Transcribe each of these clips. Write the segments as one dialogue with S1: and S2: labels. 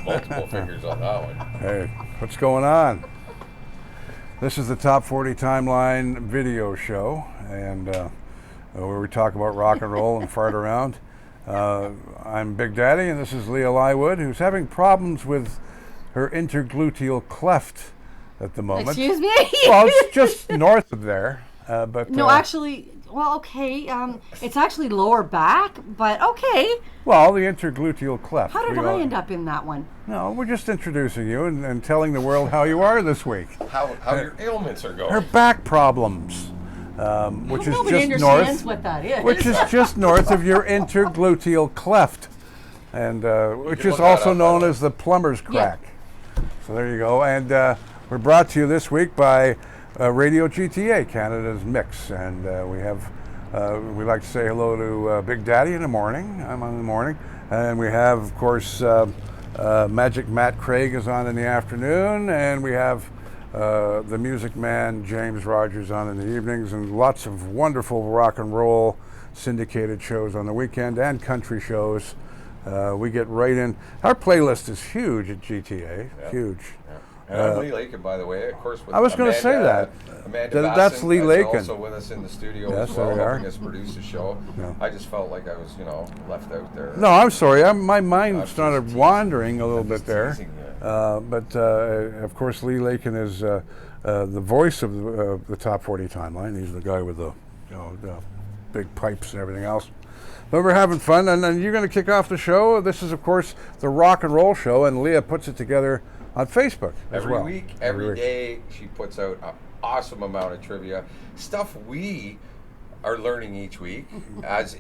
S1: Multiple fingers on that one.
S2: Hey, what's going on? This is the Top 40 Timeline video show, and where we talk about rock and roll and fart around. I'm Big Daddy, and this is Leah Lywood, who's having problems with her intergluteal cleft at the moment.
S3: Excuse me?
S2: Well, it's just north of there. But
S3: no, actually, well, okay. It's actually lower back, but okay.
S2: Well, the intergluteal cleft.
S3: How did I end up in that one?
S2: No, we're just introducing you and telling the world how you are this week.
S1: How your ailments are going.
S2: Her back problems, which is
S3: Nobody
S2: just
S3: understands
S2: north,
S3: what that is.
S2: which is just north of your intergluteal cleft, and which is
S1: look
S2: also
S1: that up,
S2: known
S1: by the way.
S2: as the plumber's crack. So there you go. And we're brought to you this week by Radio GTA, Canada's mix, and we like to say hello to Big Daddy in the morning. I'm on in the morning, and we have, of course, Magic Matt Craig is on in the afternoon, and we have the Music Man James Rogers on in the evenings, and lots of wonderful rock and roll syndicated shows on the weekend and country shows. We get right in. Our playlist is huge at GTA, huge.
S1: Yeah. And I'm Lee Lakin, by the way, of course. With
S2: I was going to say that.
S1: Amanda
S2: That's
S1: Basson
S2: Lee Lakin.
S1: also with us in the studio
S2: Yes,
S1: as well,
S2: there we are.
S1: helping us produce the show.
S2: Yeah.
S1: I just felt like I was, left out there.
S2: No, I'm sorry. My mind
S1: just
S2: started
S1: teasing.
S2: wandering a little
S1: I'm
S2: bit
S1: just
S2: there.
S1: teasing you.
S2: But of course, Lee Lakin is the voice of the Top 40 Timeline. He's the guy with the big pipes and everything else. But we're having fun, and then you're going to kick off the show. This is, of course, the Rock and Roll Show, and Leah puts it together on Facebook as
S1: Every
S2: well.
S1: week, every day, she puts out an awesome amount of trivia. Stuff we are learning each week. As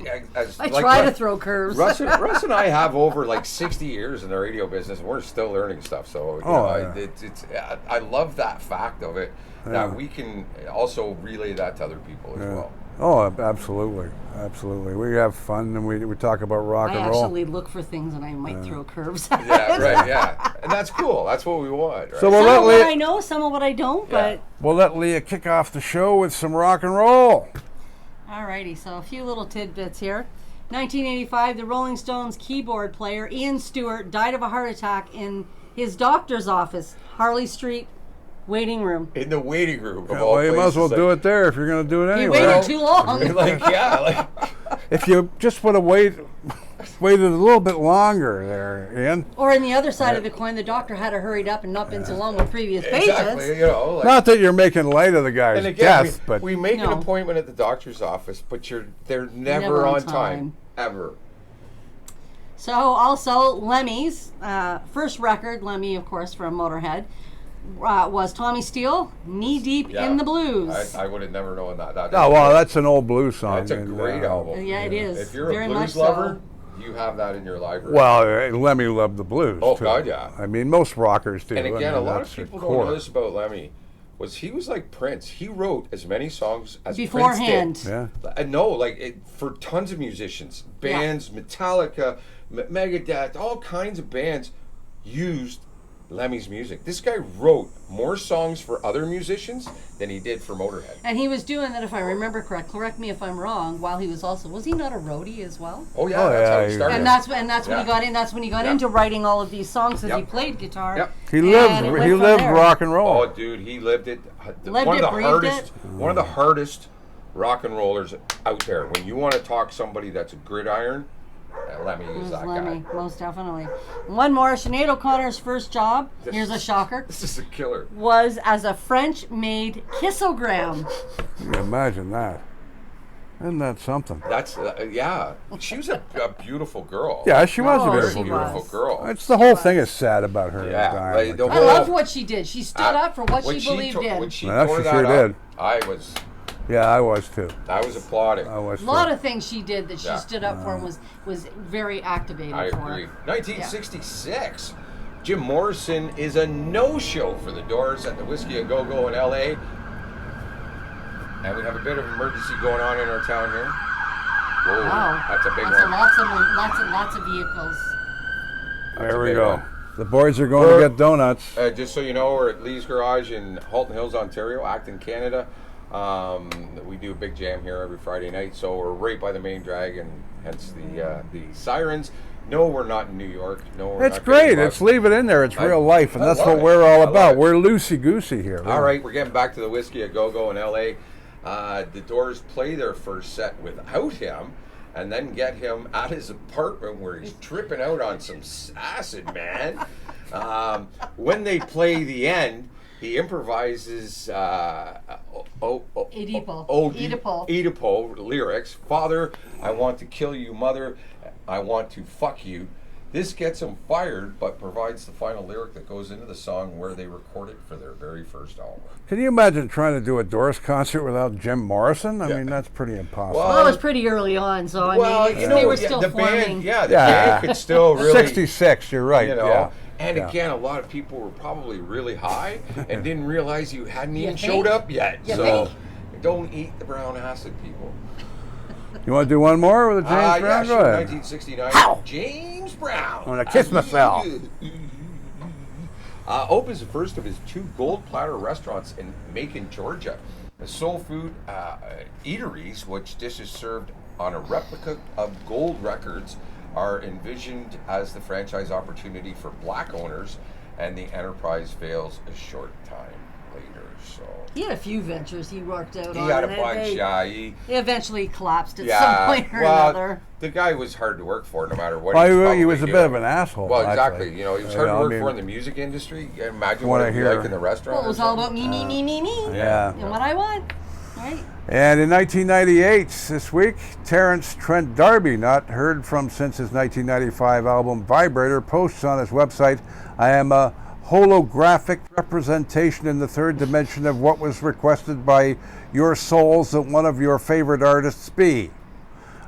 S3: I try to throw curves.
S1: Russ and I have over like 60 years in the radio business, and we're still learning stuff. So I love that fact of it, that we can also relay that to other people as well.
S2: Oh, absolutely. Absolutely. We have fun, and we talk about rock and roll.
S3: I actually look for things, and I might throw curves.
S1: Yeah, right, yeah. And that's cool. That's what we want, right?
S2: So
S3: Some of what I know, some of what I don't, but...
S2: We'll let Leah kick off the show with some rock and roll.
S3: Alrighty, so a few little tidbits here. 1985, the Rolling Stones keyboard player Ian Stewart died of a heart attack in his doctor's office, Harley Street waiting room.
S1: In the waiting room of all
S2: Well, you might as well
S1: places,
S2: do it there if you're going to do it
S3: He
S2: anyway.
S3: waited too long.
S2: If you just would have waited a little bit longer there, Ian.
S3: Or in the other side of the coin, the doctor had to hurry up and not been so long with previous patients.
S1: Exactly,
S2: Not that you're making light of the guy's
S1: and again,
S2: death, but
S1: we make an appointment at the doctor's office, but they're never on time. Ever.
S3: So also Lemmy's first record, Lemmy of course from Motorhead, was Tommy Steele, Knee Deep in the Blues.
S1: I would have never known that.
S2: Oh, wow, that's an old blues song.
S1: That's a great album.
S3: Yeah, it is.
S1: If you're
S3: very
S1: a blues
S3: much
S1: lover, you have that in your library.
S2: Well, Lemmy loved the blues,
S1: Oh,
S2: too.
S1: God, yeah.
S2: I mean, most rockers do.
S1: And again, a lot of
S2: that's their
S1: people
S2: core.
S1: don't know this about Lemmy. He was like Prince. He wrote as many songs as
S3: beforehand.
S1: Prince did. Yeah. No, for tons of musicians, bands, Metallica, Megadeth, all kinds of bands used Lemmy's music. This guy wrote more songs for other musicians than he did for Motorhead.
S3: And he was doing that, if I remember correct me if I'm wrong, while he was he not a roadie as well?
S1: Oh yeah, that's how he started.
S3: And that's when he got in. That's when he got into writing all of these songs, because he played guitar.
S1: Yep.
S2: He lived rock and roll.
S1: Oh, dude, he lived it.
S3: Breathed it.
S1: One of the hardest rock and rollers out there. When you want to talk somebody that's a gridiron, Lemmy is that
S3: Lemmy,
S1: guy.
S3: most definitely. One more. Sinead O'Connor's first job, here's a shocker,
S1: This is a killer.
S3: was as a French-made kissogram.
S2: Can you imagine that? Isn't that something?
S1: That's She was a beautiful girl.
S2: Yeah, she was a
S3: she
S1: beautiful
S3: was.
S1: girl.
S2: It's the whole thing is sad about her.
S1: Yeah,
S2: dying.
S1: like the
S3: I
S1: whole-
S3: loved what she did. She stood up for what
S1: when
S3: she believed in.
S1: When she
S2: Well,
S1: tore
S2: she
S1: that
S2: sure
S1: up,
S2: did.
S1: I
S2: I was too.
S1: was applauding.
S2: I was
S3: A
S2: too.
S3: lot of things she did that she
S1: Yeah.
S3: stood up for and was very activated
S1: I
S3: for.
S1: agree. 1966. Jim Morrison is a no-show for the Doors at the Whiskey a Go-Go in L.A. And we have a bit of emergency going on in our town here. Whoa,
S3: Wow,
S1: that's a big
S3: That's
S1: one.
S3: lots of vehicles.
S2: There we
S1: big
S2: go.
S1: one.
S2: The boys are going to get donuts.
S1: Just so you know, we're at Lee's Garage in Halton Hills, Ontario, Acton, Canada. We do a big jam here every Friday night, so we're right by the main drag, and hence the sirens. No, we're not in New York. No, we're
S2: It's
S1: not
S2: great.
S1: getting
S2: It's leave it in there. It's real life, and
S1: I
S2: that's
S1: love
S2: what
S1: it.
S2: we're all
S1: I love
S2: about.
S1: it.
S2: We're loosey goosey here.
S1: All right, we're getting back to the Whiskey a Go-Go in L.A. The Doors play their first set without him, and then get him at his apartment where he's tripping out on some acid, man. When they play the end, he improvises Oedipo lyrics. Father, I want to kill you. Mother, I want to fuck you. This gets him fired, but provides the final lyric that goes into the song where they record it for their very first album.
S2: Can you imagine trying to do a Doors concert without Jim Morrison? I mean, that's pretty impossible.
S3: Well, it was pretty early on, so I mean, they were still
S1: the
S3: forming.
S1: band, band could still really
S2: 66, you're right.
S1: you know.
S2: Yeah.
S1: And again, a lot of people were probably really high and didn't realize you hadn't even
S3: think?
S1: showed up yet.
S3: You
S1: So
S3: think?
S1: don't eat the brown acid, people.
S2: You want to do one more with James Brown?
S1: Yeah,
S2: Go
S1: sure.
S2: ahead.
S1: 1969. James Brown.
S2: I'm gonna kiss myself.
S1: Opens the first of his 2 gold platter restaurants in Macon, Georgia. The soul food eateries, which dishes served on a replica of gold records, are envisioned as the franchise opportunity for black owners, and the enterprise fails a short time later. So
S3: He had a few ventures he worked out on.
S1: he had a
S3: and
S1: bunch.
S3: They eventually collapsed at
S1: Yeah,
S3: some point or another.
S1: the guy was hard to work for, no matter what.
S2: Well, he
S1: was
S2: was a
S1: probably
S2: bit of
S1: doing.
S2: an asshole.
S1: Well, exactly.
S2: actually.
S1: You know, he was hard to
S2: I
S1: work
S2: mean,
S1: for in the music industry. You imagine
S2: what
S1: what
S2: I
S1: it'd be
S2: hear.
S1: like in the restaurant.
S3: Well, it was
S1: or
S3: all
S1: something.
S3: about me.
S2: Yeah.
S3: And what I want, right?
S2: And in 1998, this week, Terrence Trent D'Arby, not heard from since his 1995 album Vibrator, posts on his website, I am a holographic representation in the third dimension of what was requested by your souls that one of your favorite artists be.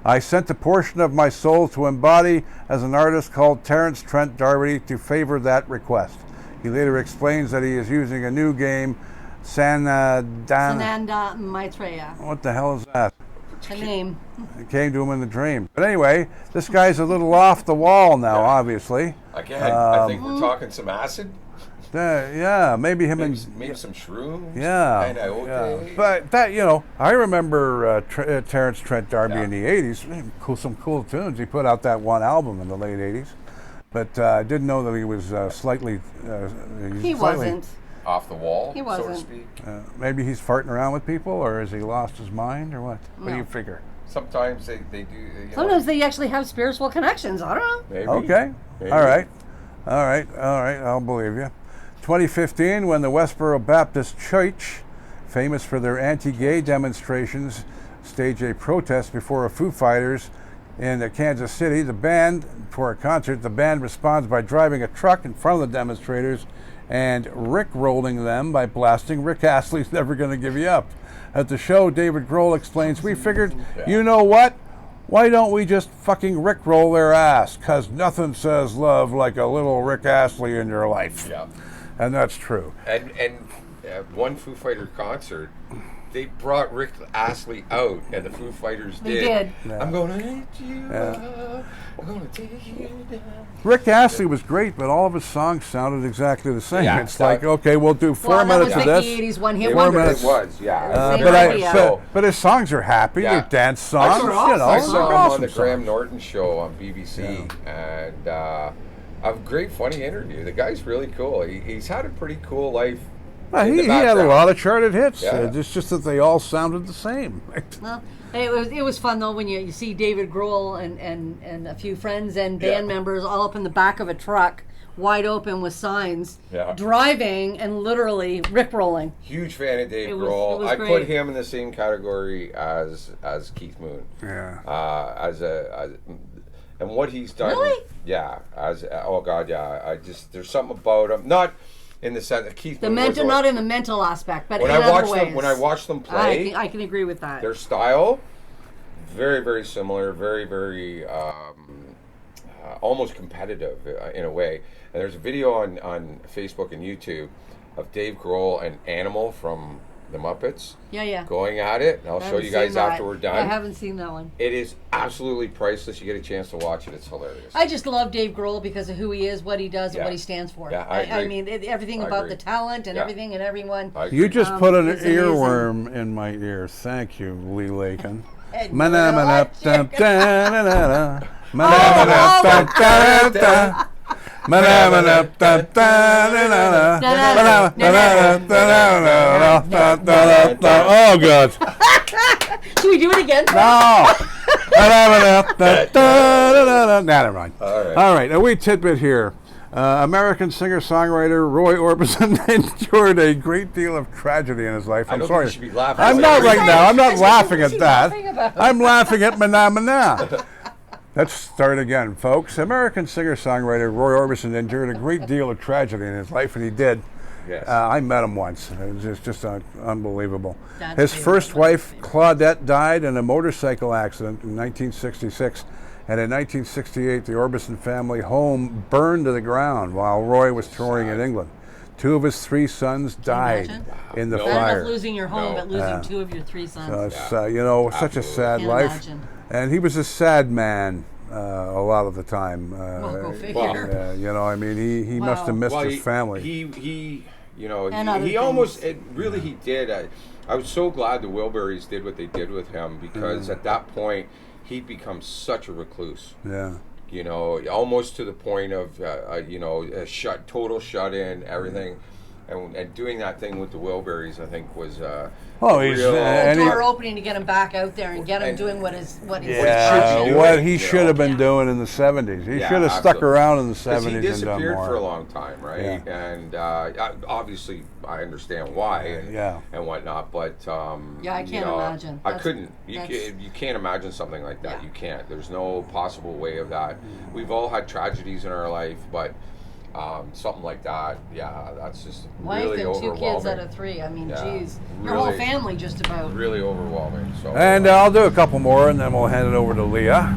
S2: I sent a portion of my soul to embody as an artist called Terrence Trent D'Arby to favor that request. He later explains that he is using a new game,
S3: Sananda Maitreya,
S2: what the hell is that?
S3: the name.
S2: It came to him in the dream. But anyway, this guy's a little off the wall now, obviously.
S1: Again, I think we're talking some acid.
S2: Yeah, maybe him
S1: Maybe,
S2: and...
S1: maybe some shrooms.
S2: Yeah,
S1: Kinda okay.
S2: yeah. But that, you know, I remember Terrence Trent D'Arby
S1: Yeah.
S2: in the 80s. Some cool tunes. He put out that one album in the late 80s. But I didn't know that he was slightly...
S3: He wasn't.
S1: Off the wall,
S3: He
S1: so to
S3: wasn't.
S1: speak.
S2: Maybe he's farting around with people, or has he lost his mind, or what? What do you figure?
S1: Sometimes they do. You know,
S3: Sometimes they actually have spiritual connections. I don't know.
S1: maybe.
S2: Okay.
S1: Maybe.
S2: All right. I'll believe you. 2015, when the Westboro Baptist Church, famous for their anti-gay demonstrations, staged a protest before a Foo Fighters in Kansas City. The band responds by driving a truck in front of the demonstrators and rickrolling them by blasting Rick Astley's Never Gonna Give You Up. At the show, David Grohl explains, we figured, you know what? Why don't we just fucking rickroll their ass? 'Cause nothing says love like a little Rick Astley in your life.
S1: Yeah.
S2: And that's true.
S1: And at one Foo Fighter concert, they brought Rick Astley out, and the Foo Fighters
S3: They did.
S2: Yeah.
S1: I'm gonna hit you up. I'm gonna take you down.
S2: Rick Astley was great, but all of his songs sounded exactly the same.
S1: Yeah,
S2: It's
S1: that-
S2: like, okay, we'll do 4
S3: Well, that
S2: minutes
S3: was
S2: of
S3: like
S2: this.
S3: the 80s one-hit
S1: It
S2: Four
S3: wonder.
S2: minutes.
S1: was, yeah.
S3: Same
S2: But,
S3: idea.
S2: but his songs are happy.
S1: Yeah.
S2: They're dance songs.
S3: Those are
S2: You
S3: awesome.
S2: know,
S1: I
S2: they're
S1: saw him
S2: awesome
S1: on the
S2: songs.
S1: Graham Norton show on BBC, and a great, funny interview. The guy's really cool. He's had a pretty cool life.
S2: Well,
S1: in the
S2: he had a
S1: background.
S2: lot of charted hits.
S1: Yeah.
S2: It's just that they all sounded the same.
S3: Well, it was fun though when you see David Grohl and a few friends and band
S1: Yeah.
S3: members all up in the back of a truck, wide open with signs,
S1: Yeah.
S3: driving and literally rickrolling.
S1: Huge fan of Dave
S3: It was-
S1: Grohl.
S3: it was
S1: I
S3: great.
S1: put him in the same category as Keith Moon.
S2: Yeah.
S1: And what he's done.
S3: Really?
S1: Yeah. Oh God, yeah. There's something about him. Not in the sense that Keith Moon was
S3: Not in the mental aspect, but
S1: when
S3: in
S1: I
S3: other
S1: watch
S3: ways.
S1: them. When I watch them play,
S3: I can agree with that.
S1: their style very, very similar. Very, very almost competitive in a way. And there's a video on Facebook and YouTube of Dave Grohl and Animal from the Muppets,
S3: Yeah.
S1: going at it. And I'll
S3: I
S1: show
S3: haven't
S1: you guys
S3: seen that.
S1: after we're done.
S3: I haven't seen that one.
S1: It is absolutely priceless. You get a chance to watch it. It's hilarious.
S3: I just love Dave Grohl because of who he is, what he does, and
S1: Yeah.
S3: what he stands for.
S1: Yeah, I agree.
S3: mean, everything
S1: I
S3: about
S1: agree.
S3: the talent and
S1: Yeah.
S3: everything and everyone.
S1: I agree.
S2: You just put an
S3: It's amazing.
S2: earworm in my ear. Thank you, Lee Lakin.
S3: And you're gonna like it.
S2: Oh, God.
S3: Should we do it again?
S2: No. Never mind. All right, a wee tidbit here. American singer-songwriter Roy Orbison endured a great deal of tragedy in his life.
S1: I
S2: I'm
S1: don't
S2: sorry.
S1: think you should be laughing.
S2: I'm
S1: It's
S2: not
S1: like-
S2: right now. I'm not
S3: What's
S2: laughing at
S3: he
S2: that.
S3: laughing about?
S2: I'm laughing at Mana. Let's start again, folks. American singer-songwriter Roy Orbison endured a great deal of tragedy in his life, and he did.
S1: Yes.
S2: I met him once. It was just unbelievable.
S3: That's
S2: His
S3: amazing.
S2: first wife, Claudette, died in a motorcycle accident in 1966. And in 1968, the Orbison family home burned to the ground while Roy was touring in England. 2 of his 3 sons died
S3: imagine?
S2: in the
S1: No.
S3: I don't know
S2: fire.
S3: if losing your home,
S1: No.
S3: but losing 2 of your 3 sons.
S2: So it's,
S1: Yeah.
S2: such a sad
S3: Can't
S2: life.
S3: imagine.
S2: And he was a sad man a lot of the time.
S3: Well, go figure.
S2: I mean, he must have
S3: Wow.
S2: missed
S1: Well,
S2: his family.
S1: He
S3: And other
S1: he almost,
S3: things.
S1: he did. I was so glad the Wilburys did what they did with him because at that point, he'd become such a recluse.
S2: Yeah.
S1: Almost to the point of, total shut-in, everything. And doing that thing with the Wilburys, I think, was
S2: He's
S1: real-
S2: and he-
S3: Door opening to get him back out there and get him doing what he's
S1: should
S2: Yeah,
S1: be
S2: what
S1: doing,
S2: he
S1: you
S2: should
S1: know.
S2: have been
S3: Yeah.
S2: doing in the 70s. He
S1: Yeah,
S2: should have stuck
S1: absolutely.
S2: around in the
S1: 'Cause
S2: 70s
S1: he
S2: and done
S1: disappeared
S2: more.
S1: for a long time, right?
S2: Yeah.
S1: And obviously, I understand why and whatnot, but
S3: Yeah, I can't imagine.
S1: I
S3: That's-
S1: couldn't. You can't imagine something like that.
S3: Yeah.
S1: You can't. There's no possible way of that. We've all had tragedies in our life, but something like that, that's just
S3: Wife
S1: really
S3: and 2
S1: overwhelming.
S3: kids out of 3. I mean,
S1: Yeah,
S3: geez. Your whole
S1: really-
S3: family just about.
S1: Really overwhelming. So.
S2: And I'll do a couple more, and then we'll hand it over to Leah.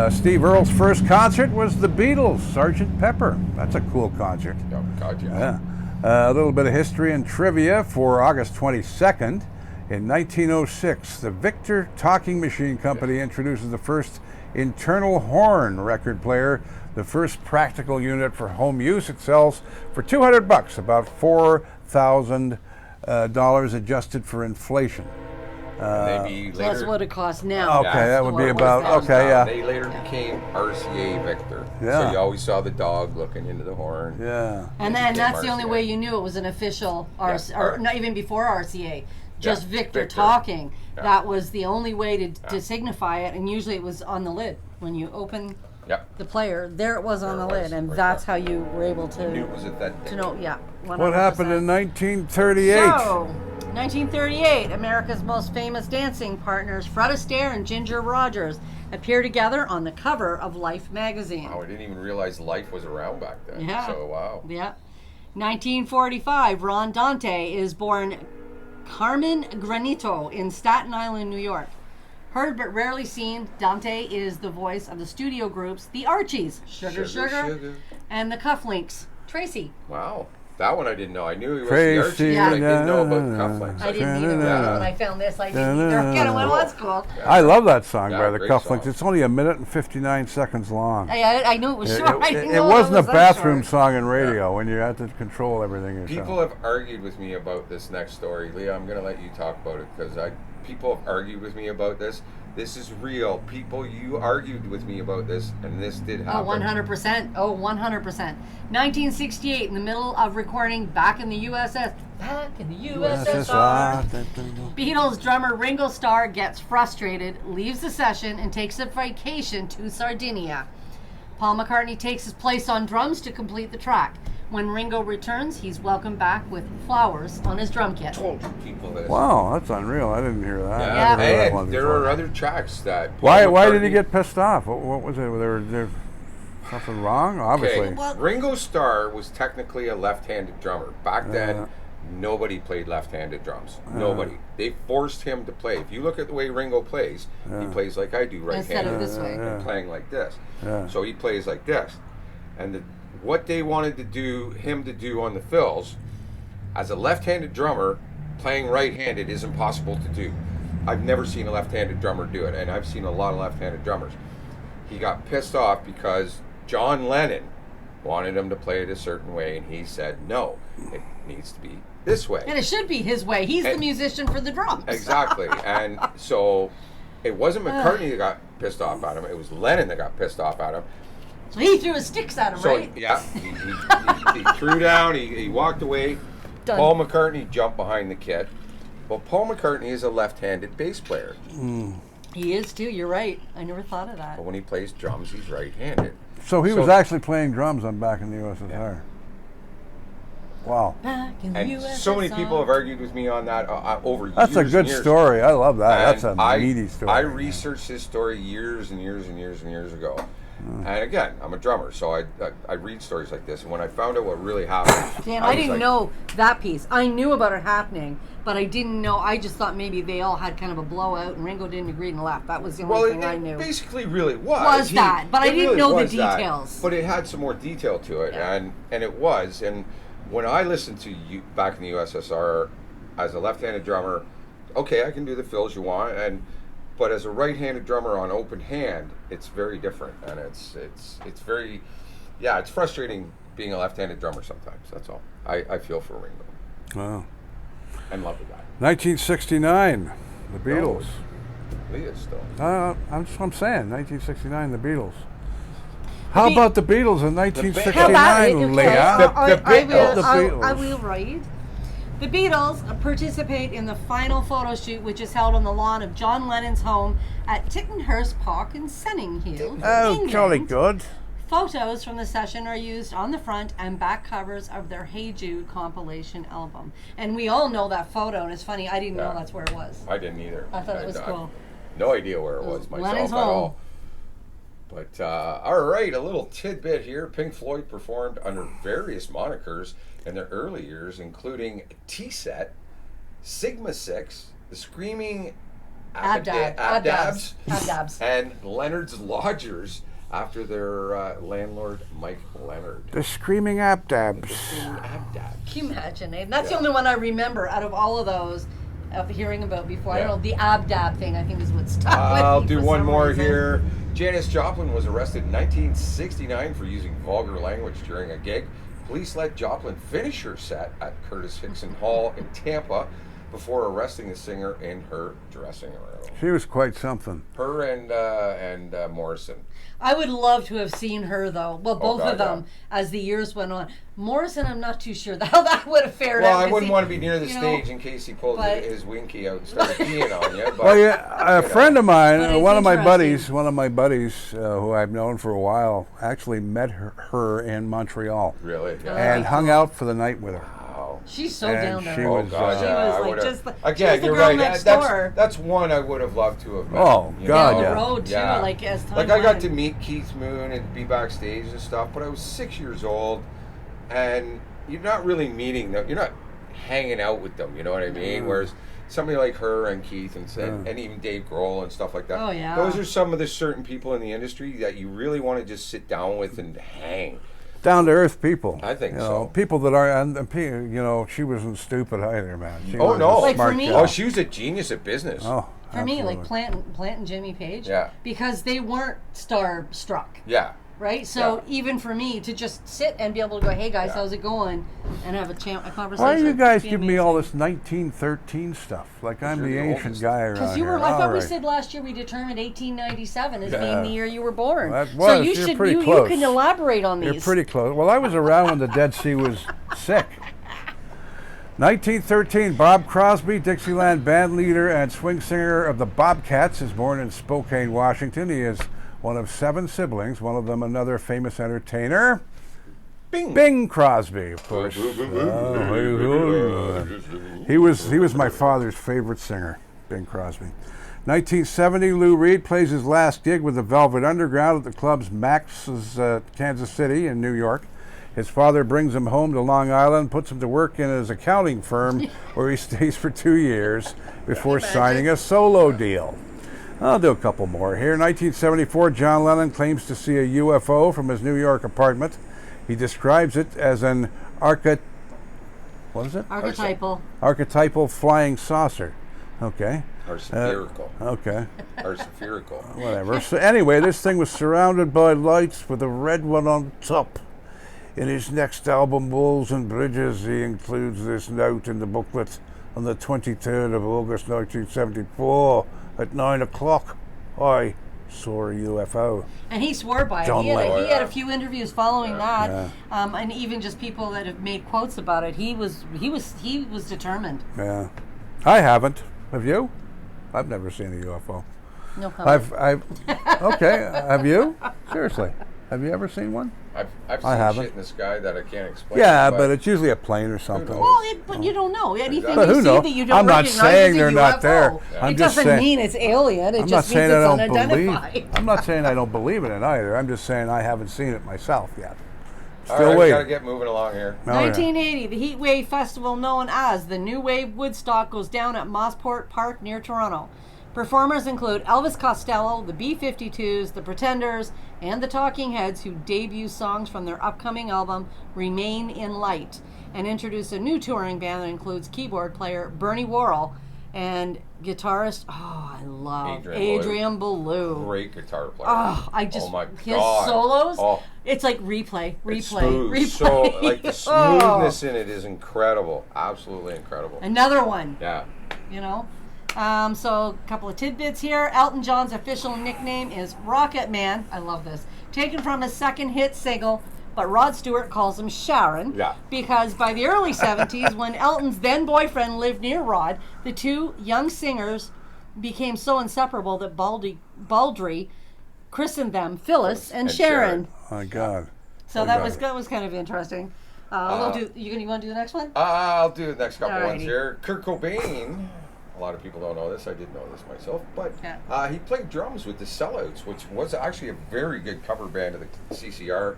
S2: Steve Earle's first concert was the Beatles, Sgt. Pepper. That's a cool concert.
S1: Oh, God, yeah.
S2: Yeah. A little bit of history and trivia for August 22nd. In 1906, the Victor Talking Machine Company introduces the first internal horn record player, the first practical unit for home use. It sells for $200, about $4,000 adjusted for inflation.
S1: Maybe
S3: So that's
S1: later.
S3: what it costs now.
S2: Okay, that would be
S3: What was
S2: about,
S3: that?
S2: okay, yeah.
S1: They later became RCA Victor.
S2: Yeah.
S1: So you always saw the dog looking into the horn.
S2: Yeah.
S3: And
S1: It
S3: then
S1: became
S3: that's the only
S1: RCA.
S3: way you knew it was an official RCA,
S1: Yeah.
S3: or not even before RCA, just
S1: Yeah,
S3: Victor
S1: Victor.
S3: talking.
S1: Yeah.
S3: That was the only way to signify it, and usually it was on the lid. When you open
S1: Yep.
S3: the player, there it was on
S1: There
S3: the
S1: it
S3: lid,
S1: was,
S3: and
S1: right
S3: that's
S1: there.
S3: how you were able
S1: You knew it was at that.
S3: to know, yeah.
S2: What happened
S3: 100%.
S2: in 1938?
S3: So, 1938, America's most famous dancing partners, Fred Astaire and Ginger Rogers, appear together on the cover of Life magazine.
S1: Oh, I didn't even realize Life was around back then.
S3: Yeah.
S1: So, wow.
S3: Yeah. 1945, Ron Dante is born Carmen Granito in Staten Island, New York. Heard but rarely seen, Dante is the voice of the studio groups The Archies, Sugar Sugar, and the Cufflinks. Tracy.
S1: Wow. That one I didn't know. I knew he was
S2: Tracy,
S1: the Archie, but I didn't know about cufflinks.
S3: I didn't either.
S2: Yeah.
S3: When I found this, I didn't either. Get it, what was cool.
S2: I love that song
S1: Yeah,
S2: by the
S1: great
S2: Cufflinks.
S1: song.
S2: It's only 1 minute and 59 seconds long.
S3: I knew it was short. I didn't
S2: It
S3: know
S2: wasn't a
S3: was that
S2: bathroom
S3: short.
S2: song in radio when you had to control everything yourself.
S1: People have argued with me about this next story. Leah, I'm going to let you talk about it because people have argued with me about this. This is real. You argued with me about this, and this did happen.
S3: Oh, 100%. Oh, 100%. 1968, in the middle of recording Back in the USS. Back in the USSR. Beatles drummer Ringo Starr gets frustrated, leaves the session, and takes a vacation to Sardinia. Paul McCartney takes his place on drums to complete the track. When Ringo returns, he's welcomed back with flowers on his drum kit.
S1: Told you people this.
S2: Wow, that's unreal. I didn't hear that.
S1: Yeah.
S2: I never heard that one
S1: And there
S2: before.
S1: are other tracks that.
S2: Why
S1: Paul
S2: did he
S1: McCartney-
S2: get pissed off? What was it? There something wrong? Obviously.
S1: Okay,
S3: Well-
S1: Ringo Starr was technically a left-handed drummer. Back then, nobody played left-handed drums. Nobody. They forced him to play. If you look at the way Ringo plays, he plays like I do,
S3: Instead
S1: right-handed.
S3: of this way.
S1: And playing like this.
S2: Yeah.
S1: So he plays like this. And what they wanted him to do on the fills, as a left-handed drummer, playing right-handed is impossible to do. I've never seen a left-handed drummer do it, and I've seen a lot of left-handed drummers. He got pissed off because John Lennon wanted him to play it a certain way, and he said, no, it needs to be this way.
S3: And it should be his way. He's the musician for the drums.
S1: Exactly. And so it wasn't McCartney that got pissed off at him. It was Lennon that got pissed off at him.
S3: So he threw his sticks at him,
S1: So,
S3: right?
S1: yeah, he threw down, he walked away.
S3: Done.
S1: Paul McCartney jumped behind the kid. Well, Paul McCartney is a left-handed bass player.
S3: He is too. You're right. I never thought of that.
S1: But when he plays drums, he's right-handed.
S2: So he was actually playing drums on Back in the USSR.
S1: Yeah.
S2: Wow.
S3: Back in the
S1: And
S3: USSR.
S1: so many people have argued with me on that over
S2: That's
S1: years
S2: a good
S1: and years.
S2: story. I love that.
S1: And
S2: That's a meaty story.
S1: I researched his story years and years and years and years ago. And again, I'm a drummer, so I read stories like this. And when I found out what really happened,
S3: Dan,
S1: I
S3: I
S1: was
S3: didn't
S1: like,
S3: know that piece. I knew about it happening, but I didn't know. I just thought maybe they all had kind of a blowout and Ringo didn't agree and left. That was the only
S1: Well,
S3: thing I knew.
S1: it basically really was.
S3: Was that, but I
S1: it
S3: didn't
S1: really
S3: know the
S1: was that.
S3: details.
S1: But it had some more detail to it,
S3: Yeah.
S1: and it was. And when I listened to you Back in the USSR as a left-handed drummer, okay, I can do the fills you want, but as a right-handed drummer on open hand, it's very different, and it's very, yeah, it's frustrating being a left-handed drummer sometimes. That's all. I feel for Ringo.
S2: Wow.
S1: And love the guy.
S2: 1969, the Beatles.
S1: Leah still.
S2: I'm saying, 1969, the Beatles. How about the Beatles in
S3: How
S2: 1969,
S3: about it?
S2: Leah?
S3: I will write. The Beatles participate in the final photo shoot, which is held on the lawn of John Lennon's home at Tittenhurst Park in Sunninghill,
S2: Oh,
S3: England.
S2: jolly good.
S3: Photos from the session are used on the front and back covers of their Hey Jude compilation album. And we all know that photo, and it's funny, I didn't know that's where it was.
S1: I didn't either.
S3: I thought it was cool.
S1: No idea where it was myself
S3: Lennon's
S1: at
S3: home.
S1: all. But, all right, a little tidbit here. Pink Floyd performed under various monikers in their early years, including T-Set, Sigma 6, the Screaming Abdabs, and Leonard's Lodgers after their landlord, Mike Leonard.
S2: The Screaming Abdabs.
S1: Screaming Abdabs.
S3: Can you imagine, eh? That's the only one I remember out of all of those of hearing about before. I
S1: Yeah.
S3: don't know, the Abdab thing I think is what stuck with
S1: I'll
S3: me
S1: do
S3: for
S1: one
S3: some
S1: more
S3: reason.
S1: here. Janis Joplin was arrested in 1969 for using vulgar language during a gig. Police let Joplin finish her set at Curtis Hickson Hall in Tampa before arresting the singer in her dressing room.
S2: She was quite something.
S1: Her and Morrison.
S3: I would love to have seen her though. Well, both
S1: God,
S3: of them as the years went on. Morrison, I'm not too sure how that would have fared
S1: Well,
S3: out.
S1: I
S3: 'cause
S1: wouldn't
S3: he-
S1: want to be near the
S3: you know,
S1: stage in case he pulled
S3: but-
S1: his winky out and started peeing on you. But,
S2: Well, yeah, a friend of mine,
S3: But it's
S2: one of my
S3: interesting.
S2: buddies who I've known for a while, actually met her in Montreal
S1: really, yeah.
S2: and hung out for the night with her.
S1: Wow.
S3: She's so
S2: And
S3: down
S2: she
S3: there.
S2: was,
S1: Oh God,
S3: She
S1: yeah,
S3: was
S1: I
S3: like
S1: would've-
S3: just the,
S1: again,
S3: she was the
S1: you're
S3: girl
S1: right.
S3: next
S1: That's
S3: door.
S1: that's one I would have loved to have met.
S2: Oh,
S1: you
S2: God,
S1: know?
S2: yeah.
S3: The road too,
S1: Yeah.
S3: like as time
S1: Like I got
S3: went.
S1: to meet Keith Moon and be backstage and stuff, but I was 6 years old, and you're not really meeting them. You're not hanging out with them. You know what I mean? Whereas somebody like her and Keith and even Dave Grohl and stuff like that.
S3: Oh, yeah.
S1: Those are some of the certain people in the industry that you really want to just sit down with and hang.
S2: Down to earth people.
S1: I think
S2: you
S1: so.
S2: know, people that are, she wasn't stupid either, man. She
S1: Oh,
S2: was
S1: no.
S2: a
S3: Like, for
S2: smart
S3: me-
S2: gal.
S1: Oh, she was a genius at business.
S2: Oh,
S3: For me, like
S2: absolutely.
S3: Plant and Jimmy Page,
S1: Yeah.
S3: because they weren't star-struck,
S1: Yeah.
S3: right? So
S1: Yeah.
S3: even for me to just sit and be able to go, hey guys,
S1: Yeah.
S3: how's it going? And have a conversation.
S2: Why are you guys
S3: would be
S2: giving me all
S3: amazing.
S2: this 1913 stuff? Like I'm
S1: you're
S2: the
S1: the
S2: ancient
S1: oldest.
S2: guy around
S3: Because you
S2: here.
S3: were, I
S2: All
S3: thought we
S2: right.
S3: said last year we determined 1897 as
S2: Yeah.
S3: being the year you were born.
S2: That
S3: So
S2: was.
S3: you
S2: You're
S3: should
S2: pretty
S3: you
S2: close.
S3: can elaborate on these.
S2: You're pretty close. Well, I was around when the Dead Sea was sick. 1913, Bob Crosby, Dixieland band leader and swing singer of the Bobcats, is born in Spokane, Washington. He is one of 7 siblings, one of them another famous entertainer,
S1: Bing.
S2: Bing Crosby, of course. He was my father's favorite singer, Bing Crosby. 1970, Lou Reed plays his last gig with the Velvet Underground at the club's Max's Kansas City in New York. His father brings him home to Long Island, puts him to work in his accounting firm, where he stays for 2 years before signing a solo deal. I'll do a couple more here. 1974, John Lennon claims to see a UFO from his New York apartment. He describes it as an What is it?
S3: Archetypal.
S2: Archetypal flying saucer. Okay.
S1: Or spherical.
S2: Okay.
S1: Or spherical.
S2: Whatever. So anyway, this thing was surrounded by lights with a red one on top. In his next album, Walls and Bridges, he includes this note in the booklet on the 23rd of August 1974 at 9 o'clock. I saw a UFO.
S3: And he swore by it.
S2: Don't
S3: He
S2: let-
S3: had a few interviews following that,
S2: Yeah.
S3: and even just people that have made quotes about it. He was determined.
S2: Yeah. I haven't. Have you? I've never seen a UFO.
S3: No comment.
S2: I've okay. Have you? Seriously. Have you ever seen one?
S1: I've
S2: I
S1: seen
S2: haven't.
S1: shit in the sky that I can't explain.
S2: Yeah, but it's usually a plane or something.
S1: knows?
S3: Well, but you don't know. Anything
S2: But
S3: you
S2: who
S3: see
S2: knows?
S3: that you don't
S2: I'm not
S3: recognize
S2: saying
S3: is a
S2: they're not
S3: UFO.
S2: there. I'm
S3: It
S2: just
S3: doesn't
S2: saying-
S3: mean it's alien. It
S2: I'm not
S3: just means
S2: saying I
S3: it's
S2: don't believe.
S3: unidentified.
S2: I'm not saying I don't believe in it either. I'm just saying I haven't seen it myself yet.
S1: All
S2: Still
S1: right, we
S2: waiting.
S1: gotta get moving along here.
S2: Oh, yeah.
S3: 1980, the Heat Wave Festival, known as the New Wave Woodstock, goes down at Mossport Park near Toronto. Performers include Elvis Costello, the B-52s, the Pretenders, and the Talking Heads, who debut songs from their upcoming album Remain in Light, and introduce a new touring band that includes keyboard player Bernie Worrell and guitarist, I love Adrian Belew.
S1: Great guitar player.
S3: Oh, I just,
S1: oh my
S3: his
S1: God.
S3: solos,
S1: Oh,
S3: it's like replay.
S1: it's smooth. So, like, the
S3: Oh.
S1: smoothness in it is incredible. Absolutely incredible.
S3: Another one.
S1: Yeah.
S3: You know. So a couple of tidbits here. Elton John's official nickname is Rocket Man. I love this. Taken from his second hit single, but Rod Stewart calls him Sharon.
S1: Yeah.
S3: Because by the early 70s, when Elton's then boyfriend lived near Rod, the two young singers became so inseparable that Baldry christened them Phyllis and Sharon.
S2: Oh, my God.
S3: So that was kind of interesting. You want to do the next one?
S1: I'll do the next couple ones
S3: Alrighty.
S1: here. Kurt Cobain. A lot of people don't know this. I did know this myself. But
S3: Yeah.
S1: he played drums with the Sellouts, which was actually a very good cover band of the CCR.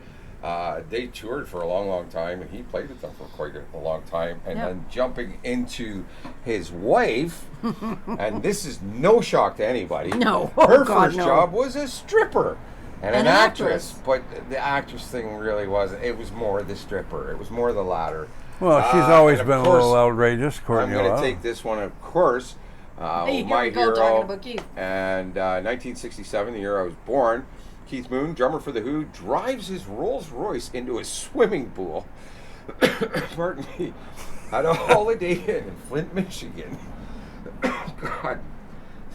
S1: They toured for a long, long time, and he played with them for quite a long time. And
S3: Yeah.
S1: then jumping into his wife, and this is no shock to anybody.
S3: No.
S1: Her
S3: Oh, God,
S1: first
S3: no.
S1: job was a stripper. And an
S3: An
S1: actress.
S3: actress.
S1: But the actress thing really wasn't. It was more the stripper. It was more the latter.
S2: Well, she's always
S1: and of
S2: been a
S1: course,
S2: little outrageous, Courtney.
S1: I'm going to
S2: Love.
S1: take this one, of course.
S3: Hey, here
S1: My
S3: we go, talking
S1: hero.
S3: about Keith.
S1: And 1967, the year I was born, Keith Moon, drummer for The Who, drives his Rolls Royce into a swimming pool. Pardon me. At a Holiday Inn in Flint, Michigan. God.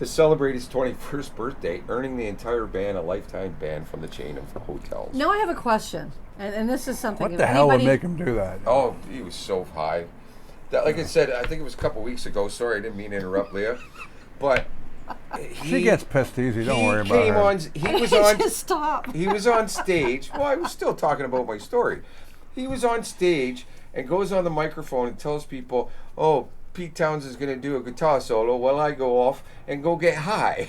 S1: To celebrate his 21st birthday, earning the entire band a lifetime ban from the chain of hotels.
S3: Now I have a question, and this is something.
S2: What
S3: if
S2: the hell would
S3: anybody-
S2: make him do that?
S1: Oh, he was so high. That, like I said, I think it was a couple weeks ago. Sorry, I didn't mean to interrupt, Leah. But
S2: She gets pissed easy. Don't worry about
S1: came
S2: her.
S1: on. He was on.
S3: Just stop.
S1: He was on stage. Well, I was still talking about my story. He was on stage and goes on the microphone and tells people, "Oh, Pete Townsend's going to do a guitar solo while I go off and go get high."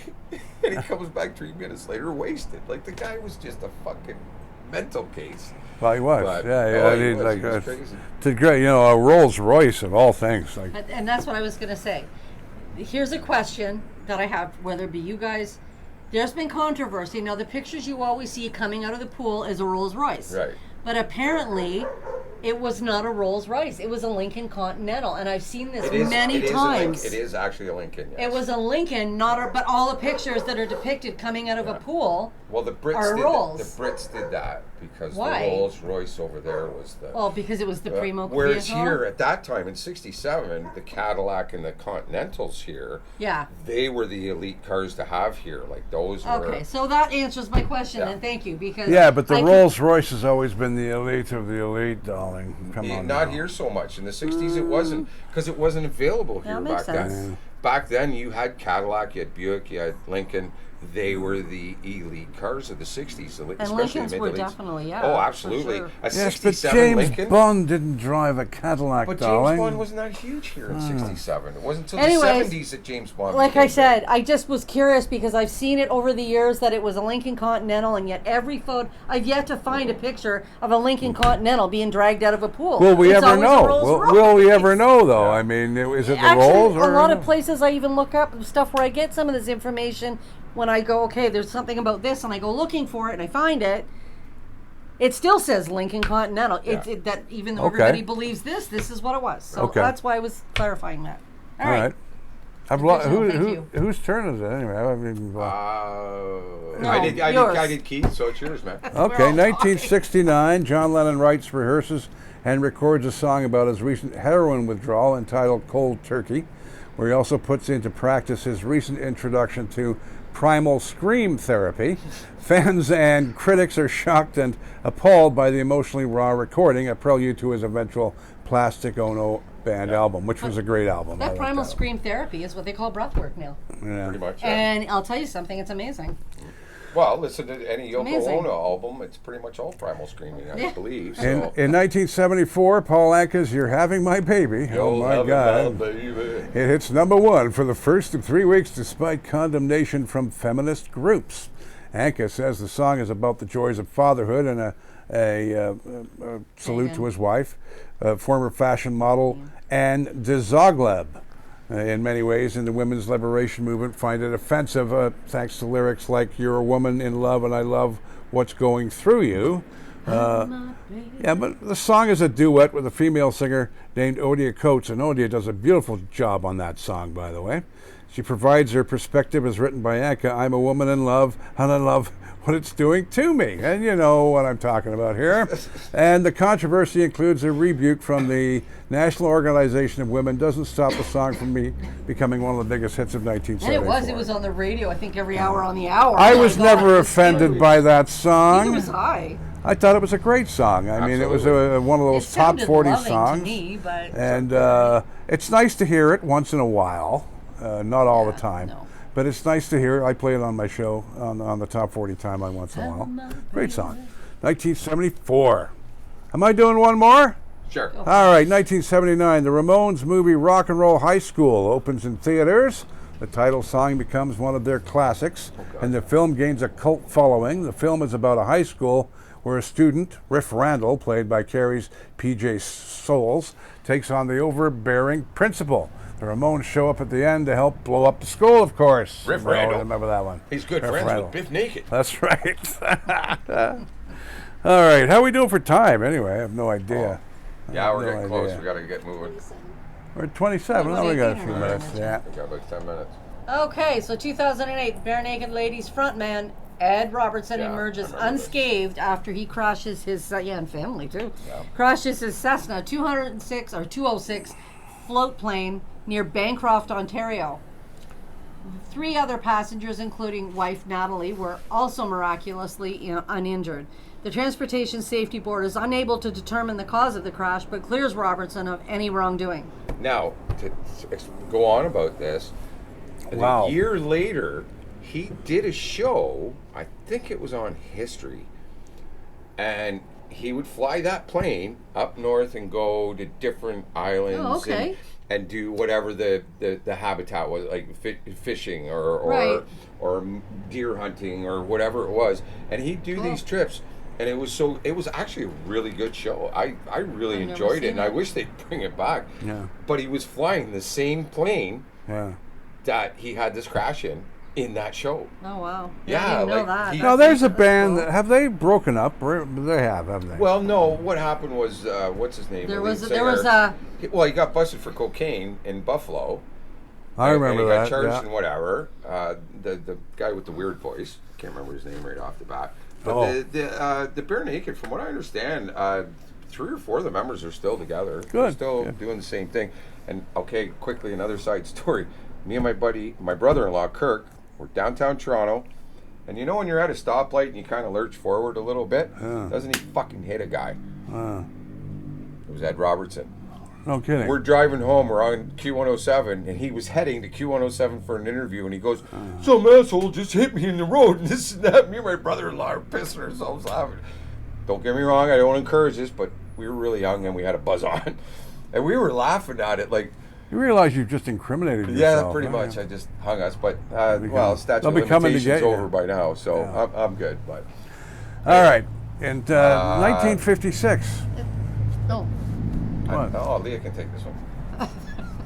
S1: And he comes back 3 minutes later wasted. Like, the guy was just a fucking mental case.
S2: Well, he was.
S1: But-
S2: yeah,
S1: oh,
S2: yeah.
S1: he
S2: He's
S1: was.
S2: like
S1: He was crazy.
S2: did great. You know, a Rolls Royce of all things. Like,
S3: And that's what I was going to say. Here's a question that I have, whether it be you guys. There's been controversy. Now, the pictures you always see coming out of the pool is a Rolls Royce.
S1: Right.
S3: But apparently, it was not a Rolls Royce. It was a Lincoln Continental. And I've seen this many times.
S1: It is actually a Lincoln. Yes.
S3: It was a Lincoln, but all the pictures that are depicted coming out of a pool.
S1: Well, the Brits
S3: are
S1: did
S3: Rolls.
S1: that. The Brits did that because
S3: Why?
S1: the Rolls Royce over there was the.
S3: Well, because it was the primo
S1: Whereas
S3: vehicle.
S1: here at that time in '67, the Cadillac and the Continentals here,
S3: Yeah.
S1: they were the elite cars to have here. Like those were.
S3: Okay, so that answers my question,
S1: Yeah.
S3: and thank you, because
S2: yeah, but the
S3: I
S2: Rolls Royce has always been the elite of the elite, darling. Come on.
S1: Not
S2: now.
S1: here so much. In the '60s, it wasn't because it wasn't available here
S3: That makes
S1: back then.
S3: sense.
S1: Back then, you had Cadillac, you had Buick, you had Lincoln. They were the elite cars of the '60s, especially
S3: And Lincolns
S1: the
S3: were
S1: mid-elites.
S3: definitely, yeah,
S1: Oh,
S3: for
S1: absolutely.
S3: sure.
S1: A
S2: Yes, but
S1: '67
S2: James
S1: Lincoln.
S2: Bond didn't drive a Cadillac,
S1: But
S2: darling.
S1: James Bond wasn't that huge here in '67. It wasn't until
S3: Anyways,
S1: the '70s that James Bond.
S3: like I
S1: became
S3: said,
S1: big.
S3: I just was curious because I've seen it over the years that it was a Lincoln Continental, and yet every photo, I've yet to find a picture of a Lincoln Continental being dragged out of a pool.
S2: Will we
S3: It's
S2: ever
S3: always a
S2: know?
S3: Rolls
S2: Will we
S3: Royce.
S2: ever know, though?
S1: Yeah.
S2: I mean, is it the
S3: Actually,
S2: Rolls? Or
S3: a lot of places I even look up stuff where I get some of this information when I go, okay, there's something about this, and I go looking for it, and I find it. It still says Lincoln Continental.
S1: Yeah.
S3: That even though
S2: Okay.
S3: everybody believes this is what it was. So
S2: Okay.
S3: that's why I was clarifying that.
S2: All right.
S3: Thank you.
S2: Whose turn is it anyway? I mean,
S3: No,
S1: I did Keith, so it's yours, man.
S2: okay, 1969, John Lennon writes, rehearses, and records a song about his recent heroin withdrawal entitled Cold Turkey, where he also puts into practice his recent introduction to primal scream therapy. Fans and critics are shocked and appalled by the emotionally raw recording, a prelude to his eventual Plastic Ono Band album, which was a great album. I
S3: That
S2: like
S3: primal
S2: that
S3: scream therapy is what they call breath work now.
S2: Yeah.
S1: Pretty much. Yeah.
S3: And I'll tell you something, it's amazing.
S1: Well, listen to any Yoko
S3: Amazing.
S1: Ono album. It's pretty much all primal screaming, I
S3: Yeah.
S1: believe. So.
S2: In 1974, Paul Anka's You're Having My Baby. Oh my God. It hits #1 for the first of 3 weeks despite condemnation from feminist groups. Anka says the song is about the joys of fatherhood and a salute to his wife, former fashion model Anne de Zogleb. In many ways, in the women's liberation movement, find it offensive, thanks to lyrics like "You're a woman in love, and I love what's going through you." Yeah, but the song is a duet with a female singer named Odia Coates, and Odia does a beautiful job on that song, by the way. She provides her perspective as written by Anka. I'm a woman in love, and I love what it's doing to me. And you know what I'm talking about here. And the controversy includes a rebuke from the National Organization of Women. Doesn't stop the song from becoming one of the biggest hits of
S3: And
S2: 1974.
S3: it was on the radio, I think every hour on the hour.
S2: I
S3: Oh my
S2: was
S3: God,
S2: never
S3: it was
S2: offended
S3: huge.
S2: by that
S3: Neither
S2: song.
S3: was I.
S2: I thought it was a great song. I mean, it was one of
S3: It
S2: those top
S3: sounded
S2: 40
S3: loving
S2: songs.
S3: to me, but
S2: And it's nice to hear it once in a while, not all the time.
S3: no.
S2: But it's nice to hear it. I play it on my show on the top 40 timeline once in a while. Great song. 1974. Am I doing one more?
S1: Sure.
S2: All right, 1979. The Ramones movie Rock and Roll High School opens in theaters. The title song becomes one of their classics, and the film gains a cult following. The film is about a high school where a student, Riff Randall, played by Carrie's PJ Souls, takes on the overbearing principal. The Ramones show up at the end to help blow up the school, of course.
S1: Riff
S2: We all
S1: Randall.
S2: remember that one.
S1: He's good
S2: Riff
S1: friends
S2: Randall.
S1: with Biff Naked.
S2: That's right. All right, how are we doing for time anyway? I have no idea.
S1: Yeah, we're
S2: No
S1: getting close.
S2: idea.
S1: We got to get moving.
S2: We're at 27. Oh, we got a few minutes. Yeah.
S1: We got about 10 minutes.
S3: Okay, so 2008, Bare Naked Ladies frontman Ed Robertson
S1: Yeah,
S3: emerges
S1: I remember this.
S3: unscathed after he crashes his and family too.
S1: Yeah.
S3: Crashes his Cessna 206 float plane near Bancroft, Ontario. 3 other passengers, including wife Natalie, were also miraculously uninjured. The Transportation Safety Board is unable to determine the cause of the crash, but clears Robertson of any wrongdoing.
S1: Now, to go on about this,
S2: Wow.
S1: a year later, he did a show, I think it was on History, and he would fly that plane up north and go to different islands
S3: Oh, okay.
S1: and do whatever the habitat was, like fishing or
S3: Right.
S1: or deer hunting or whatever it was. And he'd do these trips. And it was actually a really good show. I really
S3: I've never
S1: enjoyed it,
S3: seen
S1: and
S3: it.
S1: I wish they'd bring it back.
S2: Yeah.
S1: But he was flying the same plane
S2: Yeah.
S1: that he had this crash in that show.
S3: Oh wow!
S1: Yeah,
S3: I didn't know
S1: like,
S3: that.
S1: he-
S2: Now, there's a
S3: That's
S2: band.
S3: cool.
S2: Have they broken up? They have, haven't they?
S1: Well, no. What happened was, what's his name?
S3: There
S1: The
S3: was
S1: lead
S3: there was
S1: singer,
S3: a
S1: Well, he got busted for cocaine in Buffalo.
S2: I remember
S1: and he
S2: that.
S1: got charged
S2: Yeah.
S1: and whatever. The guy with the weird voice. Can't remember his name right off the bat. But
S2: Oh.
S1: the Bare Naked, from what I understand, 3 or 4 of the members are still together. They're
S2: Good,
S1: still
S2: good.
S1: doing the same thing. And okay, quickly, another side story. Me and my brother-in-law Kirk, we're downtown Toronto, and you know when you're at a stoplight and you kind of lurch forward a little bit, doesn't he fucking hit a guy? It was Ed Robertson.
S2: No kidding.
S1: We're driving home, we're on Q107, and he was heading to Q107 for an interview, and he goes, some asshole just hit me in the road, and this and that. Me and my brother-in-law are pissing ourselves laughing. Don't get me wrong, I don't want to encourage this, but we were really young, and we had a buzz on. And we were laughing at it, like,
S2: You realize you've just incriminated
S1: yeah,
S2: yourself.
S1: pretty
S2: huh?
S1: much. I just hung us, but,
S2: be
S1: well, statute
S2: they'll
S1: of
S2: be coming to
S1: limitations
S2: get you.
S1: over by now, so
S2: Yeah.
S1: I'm good, but...
S2: All right. And 1956.
S3: oh
S2: What?
S1: Oh, Leah can take this one.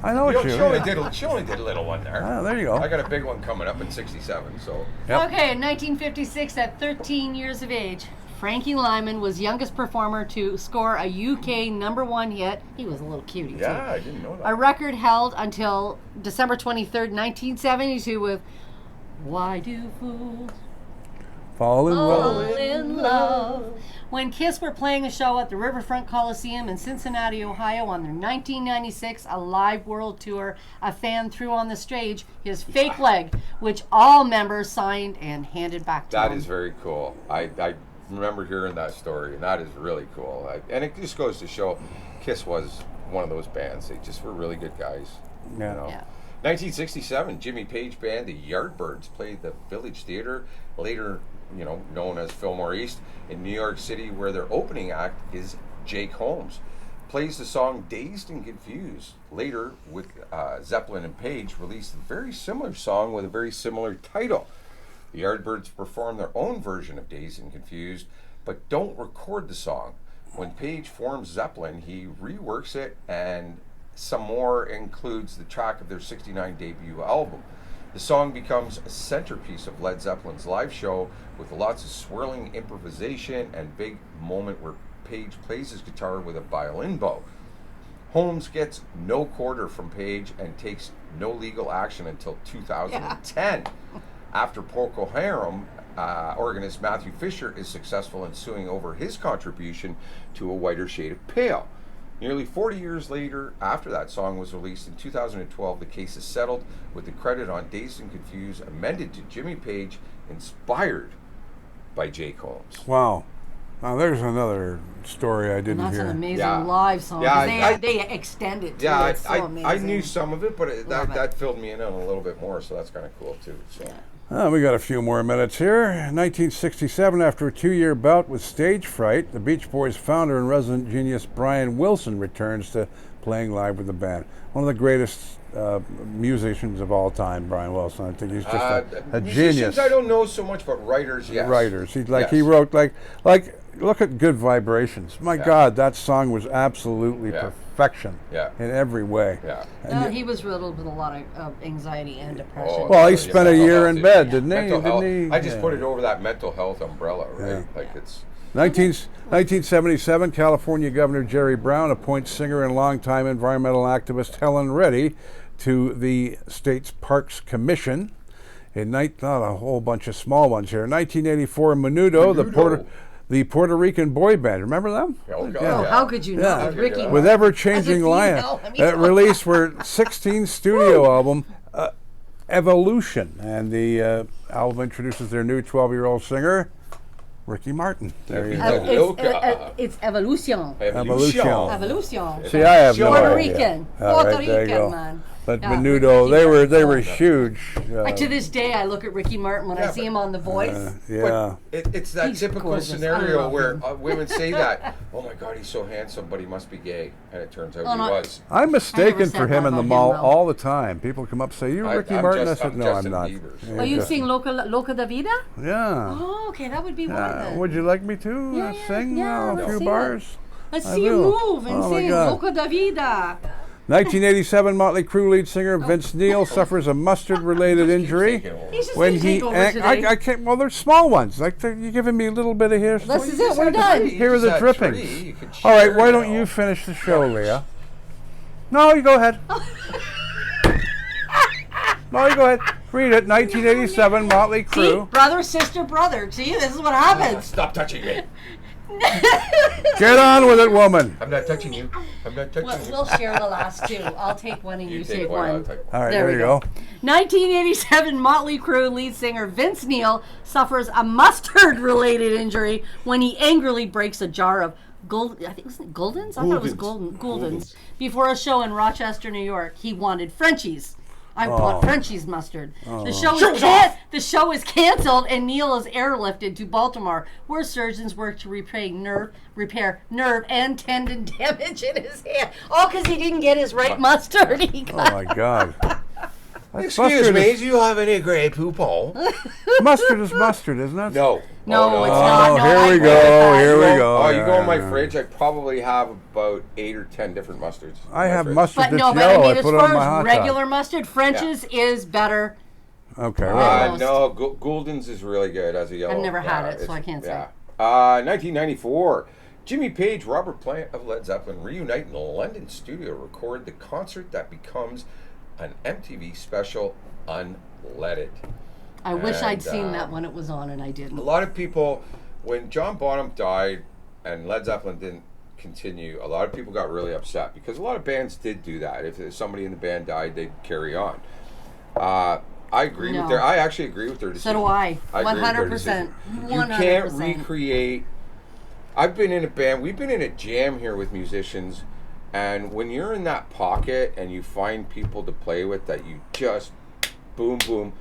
S2: I know it's you.
S1: She only did a little one there.
S2: Ah, there you go.
S1: I got a big one coming up in 67, so...
S2: Yep.
S3: okay. In 1956, at 13 years of age, Frankie Lyman was youngest performer to score a UK #1 hit. He was a little cutie, too.
S1: Yeah, I didn't know that.
S3: A record held until December 23rd, 1972 with Why Do Fools
S2: Fall in love.
S3: Fall in Love. When Kiss were playing a show at the Riverfront Coliseum in Cincinnati, Ohio on their 1996 Alive World Tour, a fan threw on the stage his fake leg, which all members signed and handed back to him.
S1: That is very cool. I remember hearing that story, and that is really cool. And it just goes to show Kiss was one of those bands. They just were really good guys.
S2: Yeah.
S1: You know?
S3: Yeah.
S1: 1967, Jimmy Page band, the Yardbirds, played the Village Theater, later known as Fillmore East, in New York City, where their opening act is Jake Holmes. Plays the song Dazed and Confused. Later, with Zeppelin and Page, released a very similar song with a very similar title. The Yardbirds perform their own version of Dazed and Confused, but don't record the song. When Page forms Zeppelin, he reworks it, and some more includes the track of their '69 debut album. The song becomes a centerpiece of Led Zeppelin's live show, with lots of swirling improvisation and big moment where Page plays his guitar with a violin bow. Holmes gets no quarter from Page and takes no legal action until 2010. After Procol Harum, organist Matthew Fisher is successful in suing over his contribution to A Whiter Shade of Pale. Nearly 40 years later, after that song was released in 2012, the case is settled, with the credit on Dazed and Confused amended to Jimmy Page, inspired by Jake Holmes.
S2: Wow. Now there's another story I didn't
S3: And that's
S2: hear.
S3: an amazing
S1: Yeah.
S3: live song.
S1: Yeah,
S3: 'Cause they extend it too.
S1: Yeah,
S3: It's so
S1: I
S3: amazing.
S1: knew some of it, but
S3: Love it.
S1: that filled me in on a little bit more, so that's kind of cool too. So.
S2: We got a few more minutes here. 1967, after a 2-year bout with stage fright, the Beach Boys founder and resident genius Brian Wilson returns to playing live with the band. One of the greatest musicians of all time, Brian Wilson. I think he's just a
S1: musicians,
S2: genius.
S1: I don't know so much, but writers, yes.
S2: Writers. He
S1: Yes.
S2: wrote like look at Good Vibrations. My God, that song was absolutely perfection in every way.
S1: Yeah.
S2: And
S3: he was riddled with a lot of anxiety and depression.
S2: Well, he spent a
S1: mental
S2: year
S1: health
S2: in
S1: too.
S2: bed, didn't he?
S1: Mental health.
S2: Didn't he?
S1: I just put it over that mental health umbrella, right?
S2: Yeah.
S1: Like it's
S2: 1977, California Governor Jerry Brown appoints singer and longtime environmental activist Helen Reddy to the state's Parks Commission. Not a whole bunch of small ones here. 1984, Menudo, the Puerto Rican boy band. Remember them?
S1: oh god.
S3: Oh,
S1: yeah.
S3: how could you
S2: Yeah.
S3: not? With Ricky
S2: With
S3: Martin.
S2: ever-changing
S3: As a
S2: lion.
S3: female, I mean,
S2: That released were 16 studio album, Evolution. And the album introduces their new 12-year-old singer, Ricky Martin. There you go.
S3: It's Evolution.
S2: Evolution.
S3: Evolution.
S2: See, I have no
S3: Puerto
S2: idea.
S3: Rican.
S2: All
S3: Puerto
S2: right, there you
S3: Rican,
S2: go.
S3: man.
S2: But
S3: Yeah,
S2: Menudo,
S3: Ricky
S2: they were
S3: Martin.
S2: huge.
S3: To this day, I look at Ricky Martin when I see him on The Voice.
S2: Yeah.
S1: It's that
S3: He's
S1: typical
S3: gorgeous. I
S1: scenario
S3: love
S1: where
S3: him.
S1: Women say that, oh my god, he's so handsome, but he must be gay. And it turns out
S3: Oh,
S1: he
S3: no.
S1: was.
S2: I'm mistaken
S3: said
S2: for him
S3: that
S2: in the
S3: about
S2: mall
S3: him, though.
S2: all the time. People come up and say, "You Ricky
S1: I'm
S2: Martin?"
S1: just-
S2: I said,
S1: I'm
S2: "No,
S1: Justin
S2: I'm not."
S1: Bieber, so-
S2: Yeah,
S3: Oh, you
S2: just-
S3: sing Loca da Vida?
S2: Yeah.
S3: Oh, okay, that would be one then.
S2: Would you like me to
S3: Yeah,
S2: sing
S3: yeah,
S2: a
S3: let's
S2: few
S3: see
S2: bars?
S3: Let's
S2: I
S3: see you
S2: will.
S3: move and
S2: Oh, my
S3: sing
S2: God.
S3: Loca da Vida.
S2: 1987, Motley Crue lead singer Vince Neil suffers a mustard-related injury
S3: He's just
S2: when
S3: going to
S2: he.
S3: take over today.
S2: I can't. Well, they're small ones. Like you're giving me a little bit of here.
S3: This is it. We're done.
S2: Here are the drippings. All right, why don't you finish the show, Leah? No, you go ahead. No, you go ahead. Read it. 1987, Motley
S3: See,
S2: Crue.
S3: brother, sister, brother. See, this is what happens.
S1: Stop touching me.
S2: Get on with it, woman.
S1: I'm not touching you. I'm not touching you.
S3: We'll share the last two. I'll take one and you take one.
S1: I'll take one.
S2: All right,
S3: There
S2: there,
S3: we
S2: you
S3: go.
S2: go.
S3: 1987 Motley Crue lead singer Vince Neil suffers a mustard-related injury when he angrily breaks a jar of I think it was Goldens? I thought it was Goldens. Before a show in Rochester, New York. He wanted Frenchies. I want Frenchie's mustard. The show is canceled and Neil is airlifted to Baltimore, where surgeons work to repair nerve and tendon damage in his hand. All because he didn't get his right mustard.
S2: Oh my God.
S1: Excuse me, do you have any Grey Poupon?
S2: Mustard is mustard, isn't it?
S1: No.
S3: No, it's
S2: Oh,
S3: not. No,
S2: here
S3: I
S2: we
S3: agree
S2: go.
S3: with that.
S2: Here we go.
S1: Oh, you go in my
S2: Yeah.
S1: fridge, I probably have about 8 or 10 different mustards.
S2: I
S1: in my
S2: have
S1: fridge.
S2: mustard
S3: But
S2: that's
S3: no, but
S2: yellow.
S3: I mean,
S2: I
S3: as
S2: put it on my
S3: far
S2: hot
S3: as regular mustard, French's is better.
S2: dog. Okay.
S3: Yeah.
S2: Well,
S1: No, Gouldens is really good as a yellow.
S3: I've never had
S1: Yeah,
S3: it, so I can't say.
S1: Yeah. 1994. Jimmy Page, Robert Plant of Led Zeppelin reunite in the London studio to record the concert that becomes an MTV special, Unleaded.
S3: I wish I'd seen that when it was on, and I
S1: A
S3: didn't.
S1: lot of people, when John Bonham died and Led Zeppelin didn't continue, a lot of people got really upset because a lot of bands did do that. If somebody in the band died, they'd carry on. I agree with I actually agree with their decision.
S3: So do I.
S1: 100%.
S3: 100%.
S1: You can't recreate. I've been in a band. We've been in a jam here with musicians, and when you're in that pocket and you find people to play with that you just boom boom,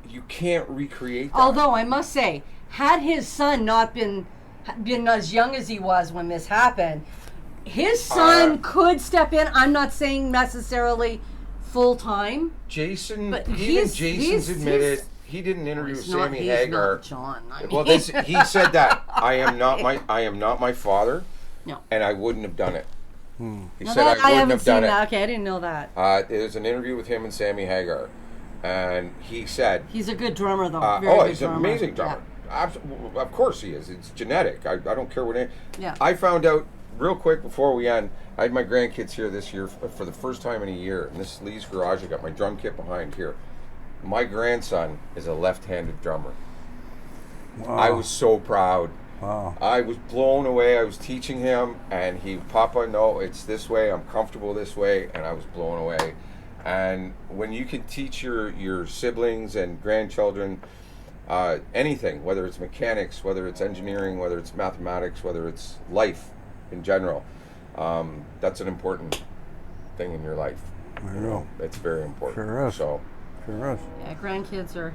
S1: you can't recreate that.
S3: Although I must say, had his son not been as young as he was when this happened, his son could step in. I'm not saying necessarily full time.
S1: Jason,
S3: but
S1: Jason's admitted he didn't interview Sammy Hagar.
S3: Not John. I mean.
S1: Well, he said that I am not my father.
S3: No.
S1: And I wouldn't have done it. He said
S3: I
S1: I
S3: haven't
S1: wouldn't have
S3: seen
S1: done
S3: that.
S1: it.
S3: Okay, I didn't know that.
S1: There's an interview with him and Sammy Hagar, and he said
S3: he's a good drummer, though.
S1: He's an amazing drummer. Yeah. Of course he is. It's genetic. I don't care what it is.
S3: Yeah.
S1: I found out real quick before we end. I had my grandkids here this year for the first time in a year, and this is Lee's garage. I got my drum kit behind here. My grandson is a left-handed drummer. Wow. I was so proud.
S2: Wow.
S1: I was blown away. I was teaching him, and Papa, no, it's this way. I'm comfortable this way, and I was blown away. And when you can teach your siblings and grandchildren anything, whether it's mechanics, whether it's engineering, whether it's mathematics, whether it's life in general, that's an important thing in your life.
S2: There you go.
S1: It's very important.
S2: Sure is.
S1: So,
S2: sure is.
S3: Yeah, grandkids are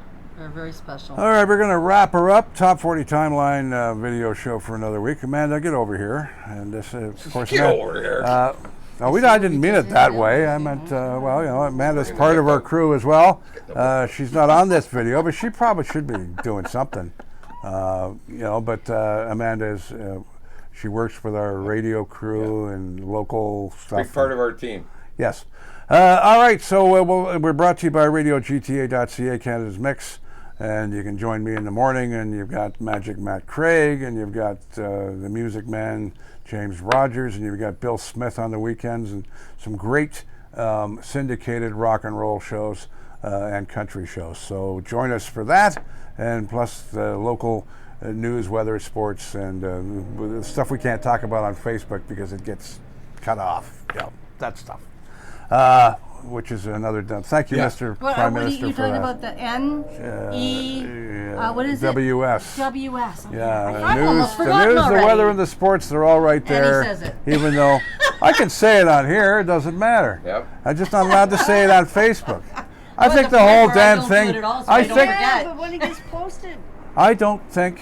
S3: very special.
S2: All right, we're going to wrap her up. Top 40 Timeline video show for another week. Amanda, get over here. And this, of course,
S1: get over here.
S2: No, I didn't mean it that way. I meant, Amanda's part of our crew as well. She's not on this video, but she probably should be doing something. But Amanda is, she works with our radio crew and local stuff.
S1: Big part of our team.
S2: Yes. All right, so we're brought to you by RadioGTA.ca, Canada's Mix, and you can join me in the morning, and you've got Magic Matt Craig, and you've got the Music Man, James Rogers, and you've got Bill Smith on the weekends, and some great syndicated rock and roll shows and country shows. So join us for that, and plus the local news, weather, sports, and stuff we can't talk about on Facebook because it gets cut off. That stuff. Which is another. Thank you, Mr. Prime Minister,
S3: you're
S2: for
S3: talking
S2: that.
S3: about the what is
S2: WS.
S3: it? WS. Okay.
S2: Yeah,
S3: I've almost
S2: the
S3: forgotten
S2: news,
S3: already.
S2: the weather, and the sports, they're all right there.
S3: And he says it.
S2: Even though I can say it on here, it doesn't matter.
S1: Yep.
S2: I'm just not allowed to say it on Facebook. I think the
S3: part
S2: whole
S3: where
S2: damn
S3: I don't
S2: thing.
S3: do it at all, so
S2: I
S3: I don't
S2: think.
S3: forget.
S4: But when it gets posted.
S2: I don't think.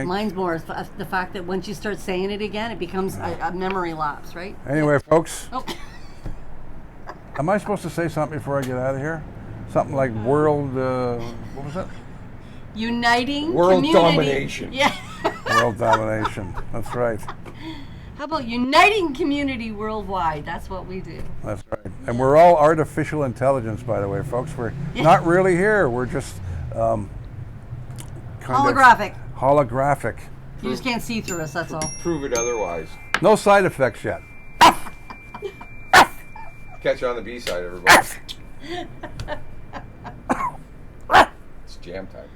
S3: Mine's more the fact that once you start saying it again, it becomes a memory lapse, right?
S2: Anyway, folks.
S3: Oh.
S2: Am I supposed to say something before I get out of here? Something like world. What was that?
S3: Uniting
S1: World
S3: community.
S1: domination.
S3: Yeah.
S2: World domination. That's right.
S3: How about uniting community worldwide? That's what we do.
S2: That's right. And we're all artificial intelligence, by the way, folks. We're not really here. We're just
S3: Holographic.
S2: Holographic.
S3: You just can't see through us, that's all.
S1: Prove it otherwise.
S2: No side effects yet.
S1: Catch you on the B side, everybody. It's jam time.